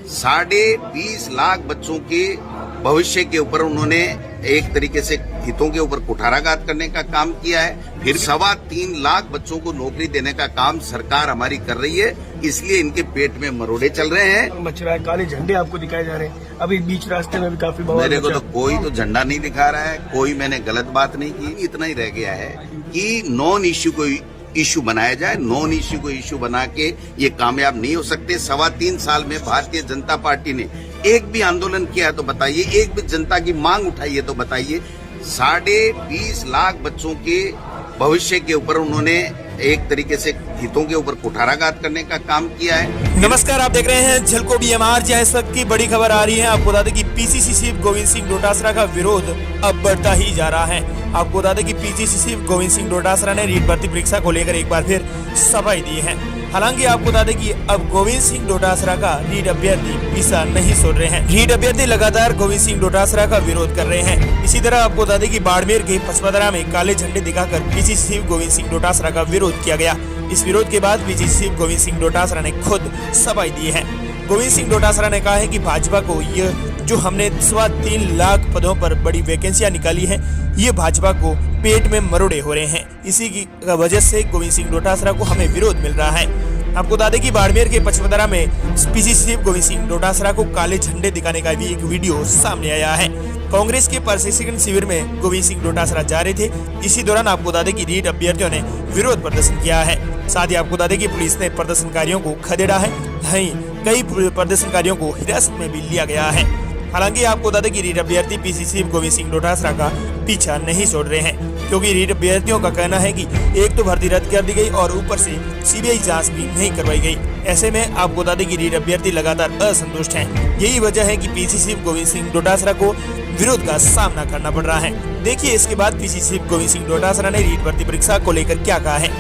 20.5 लाख बच्चों के भविष्य के ऊपर उन्होंने एक तरीके से हितों के ऊपर कुठाराघात करने का काम किया है। फिर 3.25 लाख बच्चों को नौकरी देने का काम सरकार हमारी कर रही है, इसलिए इनके पेट में मरोड़े चल रहे हैं। मच रहा है, काले झंडे आपको दिखाए जा रहे हैं। अभी बीच रास्ते में भी काफी मेरे को तो कोई तो झंडा नहीं दिखा रहा है, कोई मैंने गलत बात नहीं की। इतना ही रह गया है कि नॉन इश्यू को इश्यू बनाया जाए। नॉन इश्यू को इश्यू बना के ये कामयाब नहीं हो सकते। 3.25 साल में भारतीय जनता पार्टी ने एक भी आंदोलन किया है तो बताइए, एक भी जनता की मांग उठाई है तो बताइए। 20.5 लाख बच्चों के भविष्य के ऊपर उन्होंने एक तरीके से हितों के ऊपर कुठाराघात करने का काम किया है। नमस्कार, आप देख रहे हैं झलको बीएमआर। जहां इस वक्त की बड़ी खबर आ रही है, आपको बता दें कि पीसीसी चीफ गोविंद सिंह डोटासरा का विरोध अब बढ़ता ही जा रहा है। आपको बता दें कि पीसीसी चीफ गोविंद सिंह डोटासरा ने रीट भर्ती परीक्षा को लेकर एक बार फिर सफाई दी है। हालांकि आपको बता दें कि अब गोविंद सिंह डोटासरा का रीट अभ्यर्थी पीछा नहीं छोड़ रहे हैं। रीट अभ्यर्थी लगातार गोविंद सिंह डोटासरा का विरोध कर रहे हैं। इसी तरह आपको बता दें कि बाड़मेर के पचपदरा में काले झंडे दिखाकर पीसीसी चीफ गोविंद सिंह डोटासरा का विरोध किया गया। इस विरोध के बाद पीसीसी चीफ गोविंद सिंह डोटासरा ने खुद सफाई दी है। गोविंद सिंह डोटासरा ने कहा है कि भाजपा को यह जो हमने 3.25 लाख पदों पर बड़ी वैकेंसियां निकाली है, ये भाजपा को पेट में मरोड़े हो रहे हैं। इसी की वजह से गोविंद सिंह डोटासरा को हमें विरोध मिल रहा है। आपको बता दें कि बाड़मेर के पचपदरा में पीसीसी चीफ गोविंद सिंह डोटासरा को काले झंडे दिखाने का भी एक वीडियो सामने आया है। कांग्रेस के प्रशिक्षण शिविर में गोविंद सिंह डोटासरा जा रहे थे। इसी दौरान आपको बता दें कि रीट अभ्यर्थियों ने विरोध प्रदर्शन किया है। साथ ही आपको बता दें कि पुलिस ने प्रदर्शनकारियों को खदेड़ा है। वहीं कई प्रदर्शनकारियों को हिरासत में भी लिया गया है। हालांकि आपको बता दें कि रीट अभ्यर्थी पीसीसी चीफ गोविंद सिंह डोटासरा का पीछा नहीं छोड़ रहे हैं, क्योंकि रीट अभ्यर्थियों का कहना है कि एक तो भर्ती रद्द कर दी गई और ऊपर से सीबीआई जांच भी नहीं करवाई गई। ऐसे में आपको बता दें कि रीट अभ्यर्थी लगातार असंतुष्ट हैं। यही वजह है कि पीसीसी चीफ गोविंद सिंह डोटासरा को विरोध का सामना करना पड़ रहा है। देखिए इसके बाद पीसीसी चीफ गोविंद सिंह डोटासरा ने रीट भर्ती परीक्षा को लेकर क्या कहा है,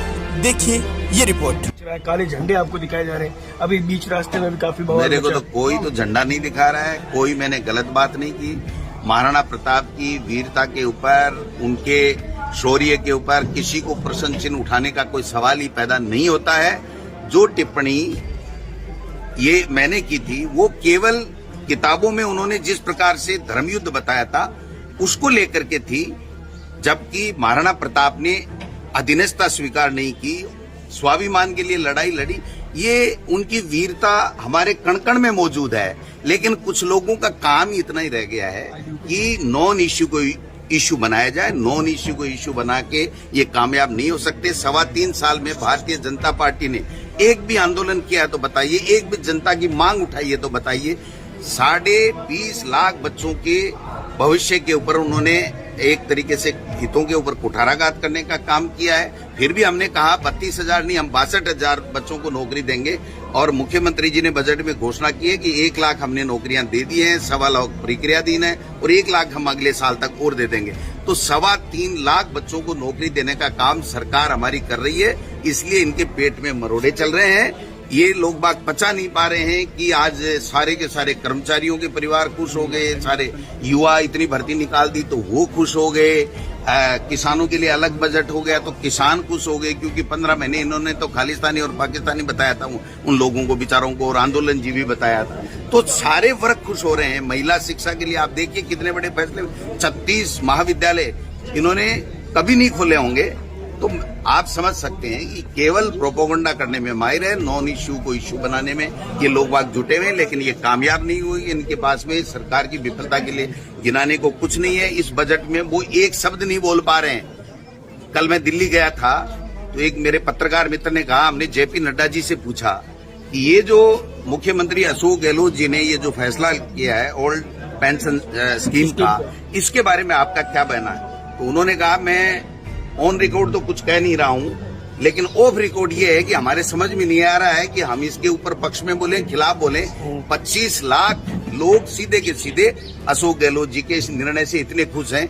देखिए ये रिपोर्ट। काले झंडे आपको दिखाए जा रहे हैं। अभी बीच रास्ते में भी काफी मेरे को तो कोई तो झंडा नहीं दिखा रहा है, कोई मैंने गलत बात नहीं की। महाराणा प्रताप की वीरता के ऊपर, उनके शौर्य के ऊपर किसी को प्रश्न चिन्ह उठाने का कोई सवाल ही पैदा नहीं होता है। जो टिप्पणी ये मैंने की थी वो केवल किताबों में उन्होंने जिस प्रकार से धर्मयुद्ध बताया था उसको लेकर के थी, जबकि महाराणा प्रताप ने अधीनस्था स्वीकार नहीं की, स्वाभिमान के लिए लड़ाई लड़ी। ये उनकी वीरता हमारे कण कण में मौजूद है। लेकिन कुछ लोगों का काम इतना ही रह गया है कि नॉन इश्यू को इश्यू बनाया जाए। नॉन इश्यू को इश्यू बना के ये कामयाब नहीं हो सकते। 3.25 साल में भारतीय जनता पार्टी ने एक भी आंदोलन किया है तो बताइए, एक भी जनता की मांग उठाई है तो बताइए। 20.5 लाख बच्चों के भविष्य के ऊपर उन्होंने एक तरीके से हितों के ऊपर कुठाराघात करने का काम किया है। फिर भी हमने कहा 32,000 नहीं, हम 62,000 बच्चों को नौकरी देंगे। और मुख्यमंत्री जी ने बजट में घोषणा की है कि 1 लाख हमने नौकरियां दे दी हैं, 1.25 लाख प्रक्रियाधीन है और 1 लाख हम अगले साल तक और दे देंगे। तो 3.25 लाख बच्चों को नौकरी देने का काम सरकार हमारी कर रही है, इसलिए इनके पेट में मरोड़े चल रहे हैं। ये लोग बाग पचा नहीं पा रहे हैं कि आज सारे के सारे कर्मचारियों के परिवार खुश हो गए, सारे युवा इतनी भर्ती निकाल दी तो वो खुश हो गए, किसानों के लिए अलग बजट हो गया तो किसान खुश हो गए, क्योंकि 15 महीने इन्होंने तो खालिस्तानी और पाकिस्तानी बताया था उन लोगों को, बेचारों को, और आंदोलनजीवी बताया था। तो सारे वर्ग खुश हो रहे हैं। महिला शिक्षा के लिए आप देखिए कितने बड़े फैसले, 36 महाविद्यालय इन्होंने कभी नहीं खोले होंगे। तो आप समझ सकते हैं कि केवल प्रोपोगंडा करने में माहिर है, नॉन इश्यू को इश्यू बनाने में ये लोग बाग जुटे हुए हैं, लेकिन ये कामयाब नहीं हुई। इनके पास में सरकार की विफलता के लिए गिनाने को कुछ नहीं है। इस बजट में वो एक शब्द नहीं बोल पा रहे हैं। कल मैं दिल्ली गया था तो एक मेरे पत्रकार मित्र ने कहा, हमने जेपी नड्डा जी से पूछा कि ये जो मुख्यमंत्री अशोक गहलोत जी ने ये जो फैसला किया है ओल्ड पेंशन स्कीम का, इसके बारे में आपका क्या कहना है? तो उन्होंने कहा, मैं ऑन रिकॉर्ड तो कुछ कह नहीं रहा हूं, लेकिन ऑफ रिकॉर्ड ये है कि हमारे समझ में नहीं आ रहा है कि हम इसके ऊपर पक्ष में बोले, खिलाफ बोले। 25 लाख लोग सीधे के सीधे अशोक गहलोत जी के इस निर्णय से इतने खुश हैं